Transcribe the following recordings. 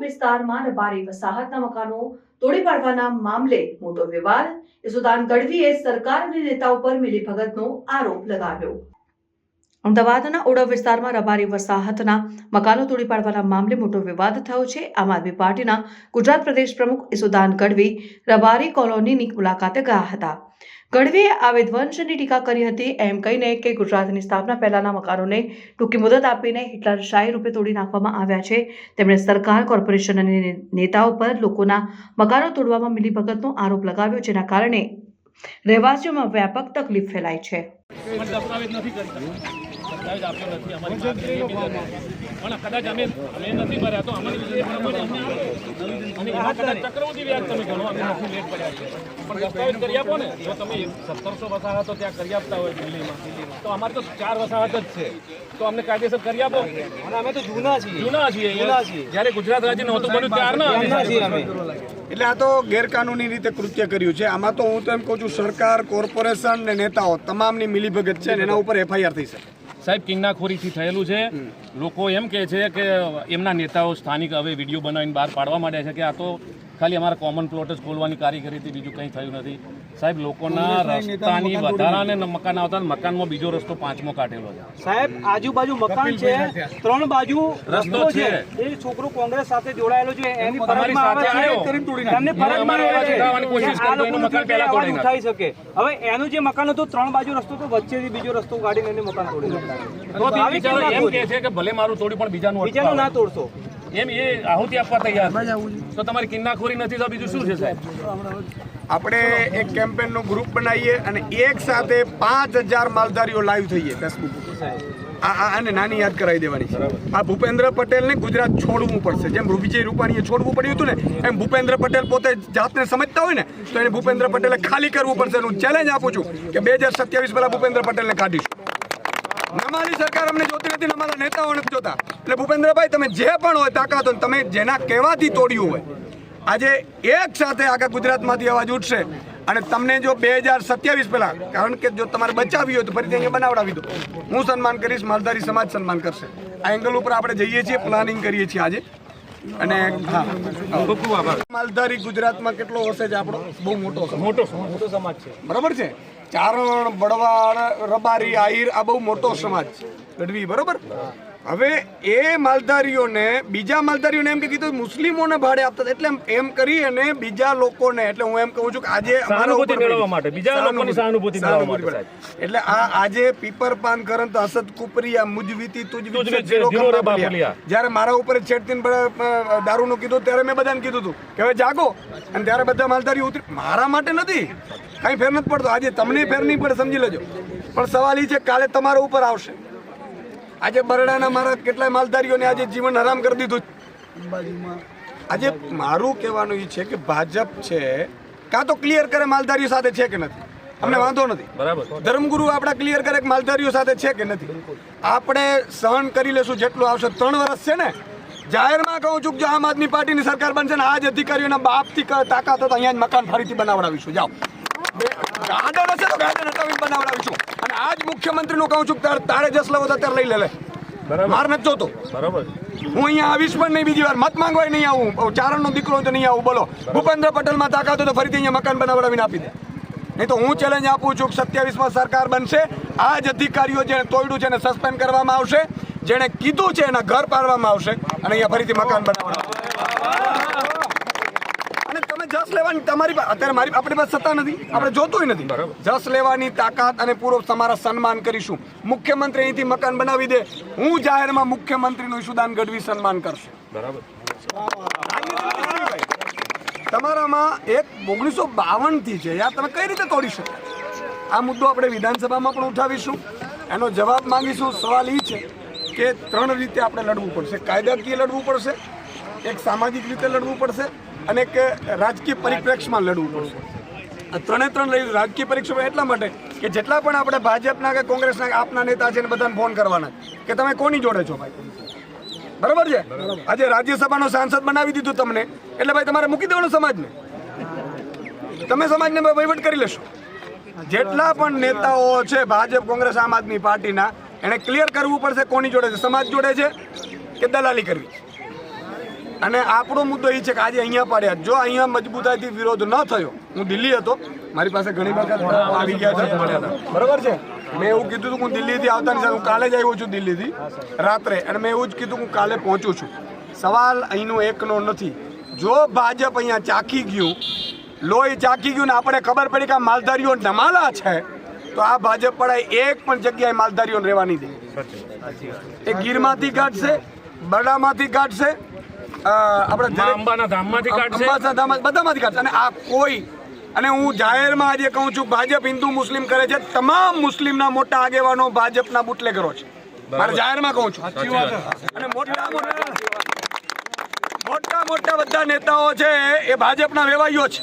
વિસ્તારમાં રબારી વસાહતના મકાનો તોડી પાડવાના મામલે મોટો વિવાદ. યશોદાન ગઢવીએ સરકાર અને નેતાઓ પર મિલીભગતનો આરોપ લગાવ્યો. અમદાવાદના ઓડવ વિસ્તારમાં રબારી વસાહતના મકાનો તોડી પાડવાના મામલે મોટો વિવાદ થયો છે. આમ આદમી પાર્ટીના ગુજરાત પ્રદેશ પ્રમુખ યશોદાન ગઢવી રબારી કોલોનીની મુલાકાતે ગયા હતા. ગઢવીએ આ વિધ્વંસની ટીકા કરી હતી, એમ કહીને કે ગુજરાતની સ્થાપના પહેલાના મકાનોને ટૂંકી મુદત આપીને હિટલરશાહી રૂપે તોડી નાખવામાં આવ્યા છે. તેમણે સરકાર, કોર્પોરેશન અને નેતાઓ પર લોકોના મકાનો તોડવામાં મિલીભગતનો આરોપ લગાવ્યો, જેના કારણે રહેવાસીઓમાં વ્યાપક તકલીફ ફેલાઈ છે. કદાચ અમે નથી ભર્યા તો ચક્રવૃદ્ધિ વ્યાજ તમે ગણો અમે નથી લેટ પડ્યા છે, પણ દસ્તાવેજ કરી આપો ને. જો તમે 1700 વસાહતો ત્યાં કરી આપતા હોય દિલ્હીમાં, તો અમારે તો 4 વસાહત જ છે, તો અમને કાયદેસર કરી આપો. અને અમે તો જૂના છીએ જ્યારે ગુજરાત રાજ્ય નહોતું બન્યું ત્યારના છીએ અમે. એટલે આ તો ગેરકાનૂની રીતે કૃત્ય કર્યું છે. આમાં તો હું તો એમ કહું છું, સરકાર, કોર્પોરેશન ને નેતાઓ તમામની મિલીભગત છે, એના ઉપર FIR થઈ શકે. સાહેબ, કિન્નાખોરીથી થયેલું છે. લોકો એમ કહે છે કે એમના નેતાઓ સ્થાનિક હવે વિડીયો બનાવીને બહાર પાડવા માંડ્યા છે કે આ તો ખાલી અમારા કોમન પ્લોટ જ ખોલવાની કારીગરી હતી, બીજું કંઈ થયું નથી. સાહેબ, લોકોના રસ્તાની વધારાને મકાન આવતા મકાનમાં બીજો રસ્તો 5મો કાઢેલો છે. સાહેબ, આજુબાજુ મકાન છે, 3 બાજુ રસ્તો છે. એ છોકરો કોંગ્રેસ સાથે જોડાયેલો છે, એની ફરજમાં આવે છે, એમને ફરજમાં આવે છે આ લોકોનું મકાન પહેલા તોડી ઉઠાઈ શકે. હવે એનું જે મકાન હતું 3 બાજુ રસ્તો તો વચ્ચેથી બીજો રસ્તો કાઢીને એને મકાન તોડી નાખ્યું. એમ કહે છે કે ભલે મારું તોડી પણ બીજાનું ના તોડશો, એમ એ આહુતિ આપવા તૈયાર. તો તમારી કિન્નાખોરી નથી તો બીજું શું છે સાહેબ? આપણે એક કેમ્પેનનું ગ્રુપ બનાવીએ અને એક સાથે 5000 માલધારીઓ લાઈવ થઈએ ફેસબુક ઉપર. આને નાની યાદ કરાવી દેવાની. આ ભૂપેન્દ્ર પટેલને ગુજરાત છોડવું પડશે. જેમ વિજય રૂપાણીએ છોડવું પડ્યું હતું ને, એમ ભૂપેન્દ્ર પટેલ પોતે જાતને સમજતા હોય ને, તો એને ભૂપેન્દ્ર પટેલે ખાલી કરવું પડશે. હું ચેલેન્જ આપું છું કે 2027 પહેલા ભૂપેન્દ્ર પટેલને કાઢીશું. અમારી સરકાર અમને જોતી નથી, અમારા નેતાઓ નથી જોતા. એટલે ભૂપેન્દ્રભાઈ, તમે જે પણ હોય તાકાત હોય, તમે જેના કહેવાથી તોડ્યું હોય, આજે એક સાથે આખા ગુજરાતમાંથી અવાજ ઉઠશે. અને તમને જો 2027 પહેલા, કારણ કે જો તમારે બચાવી હોય તો ફરીથી અહીંયા બનાવડાવી દો. હું સન્માન કરીશ, માલધારી સમાજ સન્માન કરશે. આ એંગલ ઉપર આપણે જઈએ છીએ, પ્લાનિંગ કરીએ છીએ આજે. અને હા, માલધારી ગુજરાતમાં કેટલો હશે છે આપણો? બહુ મોટો સમાજ છે, બરાબર છે. ચારણ, બળવાડ, રબારી, આહિર, આ બહુ મોટો સમાજ છે ગઢવી, બરોબર. હવે એ માલધારીઓને, બીજા માલધારીઓને એમ કે કીધું મુસ્લિમોને ભાડે આપતા, એટલે એમ કરી અને બીજા લોકોને, એટલે હું એમ કહું છું કે આજે સહાનુભૂતિ મેળવવા માટે, બીજા લોકોની સહાનુભૂતિ મેળવવા માટે, એટલે આજે પીપરપાન કરંત હસદ કુપરિયા મુજવીતી તુજવી જ્યારે મારા ઉપર છેડતીન દારૂનું કીધું ત્યારે મેં બધાને કીધું હતું કે હવે જાગો, અને ત્યારે બધા માલધારીઓ ઉતરી. મારા માટે નથી, કઈ ફેર નથી પડતો. આજે તમને ફેર નહીં પડે, સમજી લેજો. પણ સવાલ એ છે કાલે તમારા ઉપર આવશે. આજે બરડાના મારા કેટલાય માલધારીઓને આજે જીવન હરામ કરી દીધું. આજે મારું કહેવાનું એ છે કે ભાજપ છે કાં તો ક્લિયર કરે માલધારીઓ સાથે છે કે નથી, અમને વાંધો નથી. ધર્મગુરુ આપણા ક્લિયર કરે કે માલધારીઓ સાથે છે કે નથી. આપણે સહન કરી લેશું જેટલું આવશે. 3 વર્ષ છે ને, જાહેરમાં કહું છું કે જો આમ આદમી પાર્ટીની સરકાર બનશે ને, આ જ અધિકારીઓના બાપથી તાકાત હતો અહીંયા જ મકાન ફરીથી બનાવડાવીશું. જાઓ, ગાર્ડન હશે તો ગાર્ડન હટાવીને બનાવડાવીશું. અને આજ મુખ્યમંત્રીનું કહું છું કે તારે જસ લેવો તો અત્યારે લઈ લે. માર નથી જોતો, બરાબર. હું અહીંયા આવીશ પણ નહીં, બીજી વાર મત માંગવા નહીં આવું. ચારણનો દીકરો તો નહીં આવું. બોલો, ભૂપેન્દ્ર પટેલમાં તાકાત હોય તો ફરીથી અહીંયા મકાન બનાવડાવીને આપી દે. નહીં તો હું ચેલેન્જ આપું છું કે 27માં સરકાર બનશે, આ જ અધિકારીઓ જેને તોડ્યું છે એને સસ્પેન્ડ કરવામાં આવશે, જેણે કીધું છે એના ઘર પાડવામાં આવશે, અને અહીંયા ફરીથી મકાન બનાવવામાં. જસ લેવાની તમારી અત્યારે મારી આપણી પાસે સત્તા નથી, આપણે જોતું નથી. જસ લેવાની તાકાત અને પૂરો તમારા સન્માન કરીશું. મુખ્યમંત્રી અહીંથી મકાન બનાવી દે, હું જાહેરમાં મુખ્યમંત્રીનું યશોદાન ગઢવી સન્માન કરશે. બરાબર. તમારામાં એક 1952 થી છે યાર, તમે કઈ રીતે તોડી શકો? આ મુદ્દો આપણે વિધાનસભામાં પણ ઉઠાવીશું, એનો જવાબ માંગીશું. સવાલ એ છે કે 3 રીતે આપણે લડવું પડશે. કાયદાકીય લડવું પડશે, એક સામાજિક રીતે લડવું પડશે, અને એક રાજકીય પરિપ્રેક્ષમાં લડવું પડશે. આ 3 રાજકીય પરિપ્રેક્ષમાં એટલા માટે કે જેટલા પણ આપણે ભાજપના કે કોંગ્રેસના આપના નેતા છે ને બધાને ફોન કરવાના કે તમે કોની જોડે છો ભાઈ, બરાબર છે. આજે રાજ્યસભાનો સાંસદ બનાવી દીધું તમને, એટલે ભાઈ તમારે મૂકી દેવાનો સમાજને, તમે સમાજને વહીવટ કરી લેશો. જેટલા પણ નેતાઓ છે ભાજપ, કોંગ્રેસ, આમ આદમી પાર્ટીના, એને ક્લિયર કરવું પડશે કોની જોડે છે, સમાજ જોડે છે કે દલાલી કરવી. અને આપણો મુદ્દો એ છે કે આજે અહીંયા પાડ્યા, જો અહીંયા મજબૂતાઈથી વિરોધ ન થયો, હું દિલ્હી હતો, મારી પાસે ઘણી વખત આવી ગયા છે, બરોબર છે, મેં એવું કીધું હતું હું દિલ્હીથી આવતાની સાથે, હું કાલે જ આવ્યો છું દિલ્હીથી રાત્રે, અને મેં એવું જ કીધું હું કાલે પહોંચું છું. સવાલ અહીંનો એકનો નથી. જો ભાજપ અહીંયા ચાખી ગયું, લોહી ચાખી ગયું ને આપણે ખબર પડી કે આ માલધારીઓ નમાલા છે, તો આ ભાજપ પડાય એક પણ જગ્યાએ માલધારીઓને રહેવા નહીં દે. એ ગીરમાંથી કાઢશે, બરડામાંથી કાઢશે, આપણે અંબાના ધામમાંથી કાઢશે, બધામાંથી કાઢશે. અને આ કોઈ, અને હું જાહેરમાં આજે કહું છું, ભાજપ હિન્દુ મુસ્લિમ કરે છે, તમામ મુસ્લિમના મોટા આગેવાનો ભાજપના બુટલેગરો છે, મારે જાહેરમાં કહું છું. અને મોટા મોટા બધા નેતાઓ છે એ ભાજપના વેવાઈઓ છે.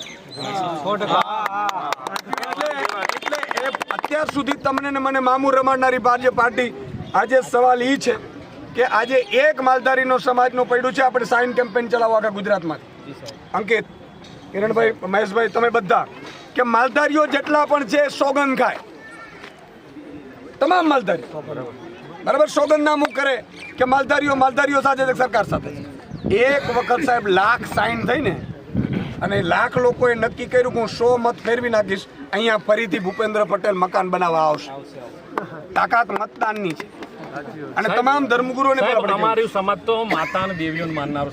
એટલે એ અત્યાર સુધી તમને ને મને મામૂ રમાડનારી ભાજપ પાર્ટી, આજે સવાલ એ છે કે આજે એક માલધારીનો સમાજનું પડ્યું છે, આપણે સાઇન કેમ્પેન ચલાવો આખા ગુજરાતમાંથી. અંકિત, કિરણભાઈ, મહેશભાઈ, તમે બધા, કે માલધારીઓ જેટલા પણ છે સોગંદ ખાય, તમામ માલધારીઓ, બરાબર, સોગંદનામું કરે કે માલધારીઓ સાથે સરકાર સાથે. એક વખત સાહેબ લાખ સાઇન થઈને અને લાખ લોકોએ નક્કી કર્યું કે હું 100 મત ફેરવી નાખીશ, અહીંયા ફરીથી ભૂપેન્દ્ર પટેલ મકાન બનાવવા આવશે. તાકાત મતદાનની છે. અને તમામ ધર્મગુરુઓને અમારું સમાજ તો માતા અને દેવીઓને માનનારો